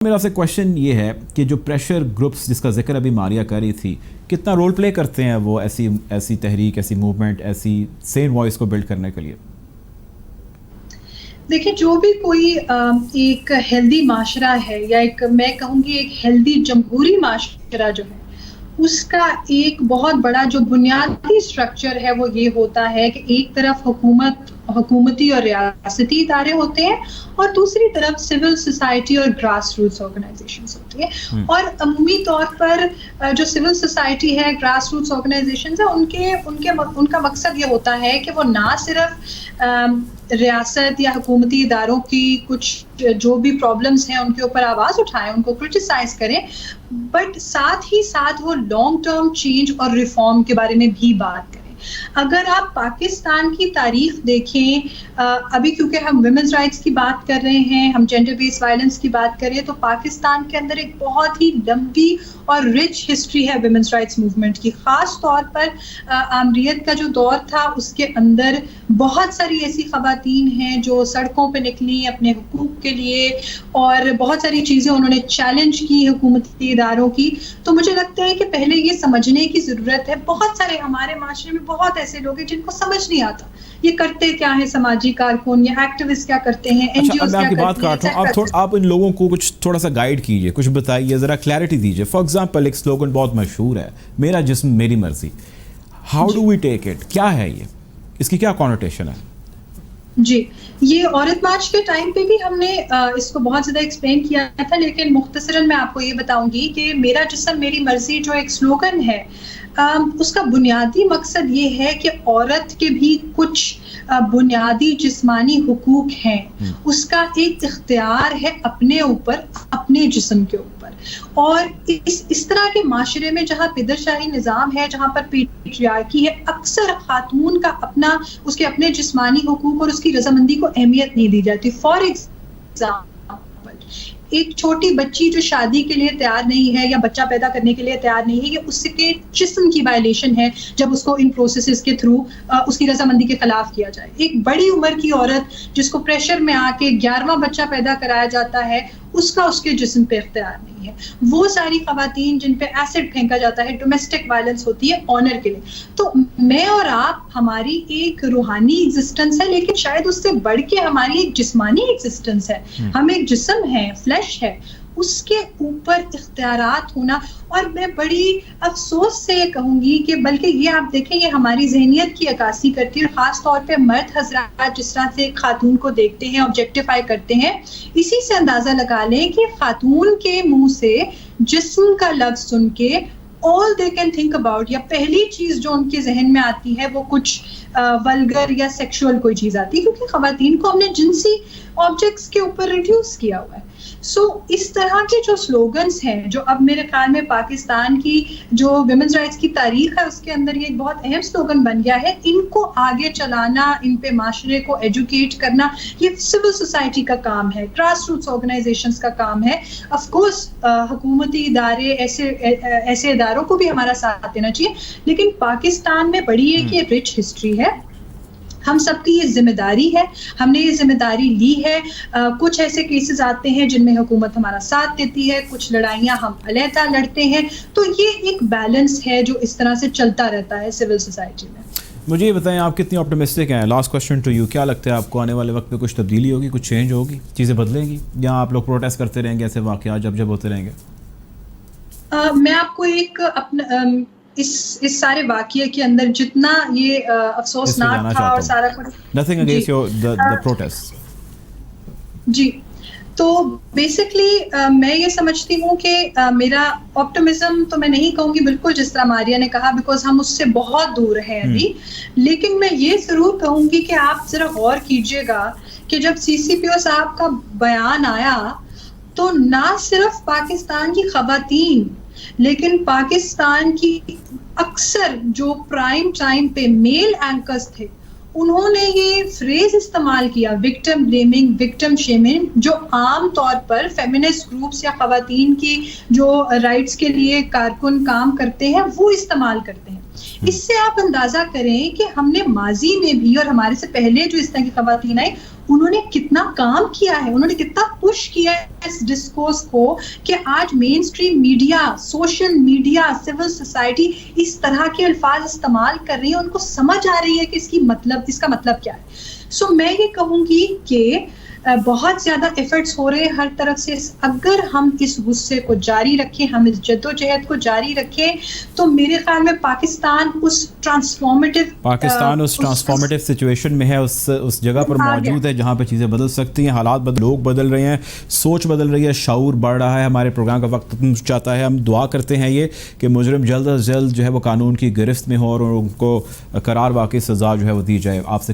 मेरा आपसे क्वेश्चन ये है कि जो प्रेशर ग्रुप्स जिसका जिक्र अभी मारिया कर रही थी, कितना रोल प्ले करते हैं वो ऐसी तहरीक, ऐसी मूवमेंट, ऐसी सेम वॉइस को बिल्ड करने के लिए? देखिए, जो भी कोई एक हेल्दी माशरा है या एक मैं कहूँगी एक हेल्दी जमहूरी माशरा जो है, उसका एक बहुत बड़ा जो बुनियादी स्ट्रक्चर है वो ये होता है कि एक तरफ हुकूमती और रियासती इदारे होते हैं और दूसरी तरफ सिविल सोसाइटी और ग्रास रूट्स ऑर्गेनाइजेशंस होती है। और अमूमी तौर पर जो सिविल सोसाइटी है, ग्रास रूट्स ऑर्गेनाइजेशंस है, उनका मकसद ये होता है कि वो ना सिर्फ रियासत या हुकूमती इदारों की कुछ जो भी प्रॉब्लम्स हैं उनके ऊपर आवाज़ उठाएं, उनको क्रिटिसाइज करें, बट साथ ही साथ वो लॉन्ग टर्म चेंज और रिफॉर्म के बारे में भी बात करें। अगर आप पाकिस्तान की तारीख देखें, अभी क्योंकि हम वुमेन्स राइट्स की बात कर रहे हैं, हम जेंडर बेस्ड वायलेंस की बात करें, तो पाकिस्तान के अंदर एक बहुत ही लंबी और रिच हिस्ट्री है वुमेन्स राइट्स मूवमेंट की। ख़ास तौर पर आमरीत का जो दौर था उसके अंदर बहुत सारी ऐसी ख़वातीन हैं जो सड़कों पे निकली अपने हुकूक के लिए और बहुत सारी चीज़ें उन्होंने चैलेंज की हुकूमती इदारों की। तो मुझे लगता है कि पहले ये समझने की ज़रूरत है। बहुत सारे हमारे माशरे में बहुत ऐसे लोग हैं जिनको समझ नहीं आता ये करते क्या है, समाजी कारकुन या एक्टिविस्ट क्या करते हैं, एनजीओ क्या करते हैं। आप इन लोगों को कुछ थोड़ा सा गाइड कीजिए, कुछ बताइए, ज़रा क्लैरिटी दीजिए। फॉर एग्जांपल एक स्लोगन बहुत मशहूर है, मेरा जिस्म मेरी मर्जी। How do we take it? क्या है ये, इसकी क्या कॉनोटेशन है? जी, ये औरत मार्च के टाइम पे भी हमने इसको बहुत ज़्यादा एक्सप्लेन किया था, लेकिन मुख्तसरन मैं आपको ये बताऊंगी कि मेरा जिस्म मेरी मर्जी जो एक स्लोगन है, उसका बुनियादी मकसद ये है कि औरत के भी कुछ बुनियादी जिस्मानी हुकूक हैं, उसका एक इख्तियार है अपने ऊपर, अपने जिस्म के ऊपर। और इस तरह के माशरे में जहाँ पिदरशाही निज़ाम है, जहाँ पर पेट्रियार्की है, अक्सर खातून का उसके अपने जिस्मानी हुकूक और उसकी रजामंदी को अहमियत नहीं दी जाती। फॉर एग्जाम्पल, एक छोटी बच्ची जो शादी के लिए तैयार नहीं है या बच्चा पैदा करने के लिए तैयार नहीं है, ये उसके जिस्म की वायलेशन है जब उसको इन प्रोसेसेस के थ्रू उसकी रजामंदी के खिलाफ किया जाए। एक बड़ी उम्र की औरत जिसको प्रेशर में आके 11वां बच्चा पैदा कराया जाता है, उसका उसके जिस्म पे इख्तियार नहीं है। वो सारी खवातीन जिन पे एसिड फेंका जाता है, डोमेस्टिक वायलेंस होती है ऑनर के लिए। तो मैं और आप, हमारी एक रूहानी एग्जिस्टेंस है, लेकिन शायद उससे बढ़ के हमारी एक जिस्मानी एग्जिस्टेंस है। हम एक जिस्म है, फ्लैश है, उसके ऊपर इख्तियारात होना। और मैं बड़ी अफसोस से ये कहूँगी कि बल्कि ये आप देखें, ये हमारी जहनियत की अक्कासी करती है। और ख़ास तौर पे मर्द हजरात जिस तरह से खातून को देखते हैं, ऑब्जेक्टिफाई करते हैं, इसी से अंदाज़ा लगा लें कि खातून के मुंह से जिस्म का लफ्ज़ सुन के all they can think about, या पहली चीज़ जो उनके जहन में आती है वो कुछ वल्गर या सेक्सुअल कोई चीज़ आती है, क्योंकि ख़वातीन को हमने जिनसी ऑब्जेक्ट्स के ऊपर रिड्यूस किया हुआ है। सो इस तरह के जो स्लोगन्स हैं, जो अब मेरे ख्याल में पाकिस्तान की जो वुमेन्स राइट्स की तारीख है उसके अंदर ये एक बहुत अहम स्लोगन बन गया है, इनको आगे चलाना, इन पे माशरे को एजुकेट करना, ये सिविल सोसाइटी का काम है, ग्रास रूट्स ऑर्गेनाइजेशंस का काम है। ऑफ कोर्स हुकूमती इदारे, ऐसे इदारों को भी हमारा साथ देना चाहिए, लेकिन पाकिस्तान में बड़ी एक ये रिच हिस्ट्री है। हम सबकी ये जिम्मेदारी है, हमने ये जिम्मेदारी ली है। कुछ ऐसे केसेस आते हैं जिनमें हुकूमत हमारा साथ देती है, कुछ लड़ाइयाँ हम अलहदा लड़ते हैं। तो ये एक बैलेंस है जो इस तरह से चलता रहता है सिविल सोसाइटी में। मुझे ये बताएं, आप कितनी ऑप्टिमिस्टिक हैं? लास्ट क्वेश्चन टू यू, क्या लगता है आपको आने वाले वक्त में कुछ तब्दीली होगी, कुछ चेंज होगी, चीज़ें बदलेंगी, या आप लोग प्रोटेस्ट करते रहेंगे, ऐसे वाक़यात जब होते रहेंगे? मैं आपको एक अपना इस सारे वाक़ये के अंदर जितना ये अफसोसनाक था और सारा कुछ, नथिंग अगेंस्ट द प्रोटेस्ट। जी, तो बेसिकली मैं ये समझती हूँ कि मेरा ऑप्टिमिज्म तो मैं नहीं कहूँगी बिल्कुल जिस तरह मारिया ने कहा, बिकॉज हम उससे बहुत दूर हैं अभी। लेकिन मैं ये ज़रूर कहूँगी कि आप ज़रा गौर कीजिएगा कि जब CCPO साहब का बयान आया तो ना सिर्फ पाकिस्तान की खवातीन, लेकिन पाकिस्तान की अक्सर जो प्राइम टाइम पे मेल एंकर्स थे, उन्होंने ये फ्रेज इस्तेमाल किया, विक्टिम ब्लेमिंग, विक्टिम शेमिंग, जो आम तौर पर फेमिनिस्ट ग्रुप्स या खवातीन की जो राइट्स के लिए कारकुन काम करते हैं वो इस्तेमाल करते हैं। इससे आप अंदाजा करें कि हमने माजी में भी और हमारे से पहले जो इस तरह की खवातीन आई انہوں نے کتنا کام کیا ہے, انہوں نے کتنا پش کیا ہے اس ڈسکورس کو کہ آج mainstream media, social media, civil society اس طرح کے الفاظ استعمال کر رہی ہیں, ان کو سمجھ آ رہی ہے کہ اس کا مطلب کیا ہے. سو میں یہ کہوں گی کہ بہت زیادہ ایفرٹس ہو رہے ہیں ہر طرف سے. اگر ہم اس غصے کو جاری رکھیں, ہم اس جدوجہد کو جاری رکھیں, تو میرے خیال میں پاکستان اس ٹرانسفارمیٹیو سچویشن میں ہے, اس جگہ پر موجود ہے جہاں پہ چیزیں بدل سکتی ہیں, حالات لوگ بدل رہے ہیں, سوچ بدل رہی ہے, شعور بڑھ رہا ہے. ہمارے پروگرام کا وقت چاہتا ہے, ہم دعا کرتے ہیں یہ کہ مجرم جلد از جلد جو ہے وہ قانون کی گرفت میں ہو اور ان کو قرار واقعی سزا جو ہے وہ دی جائے. آپ سے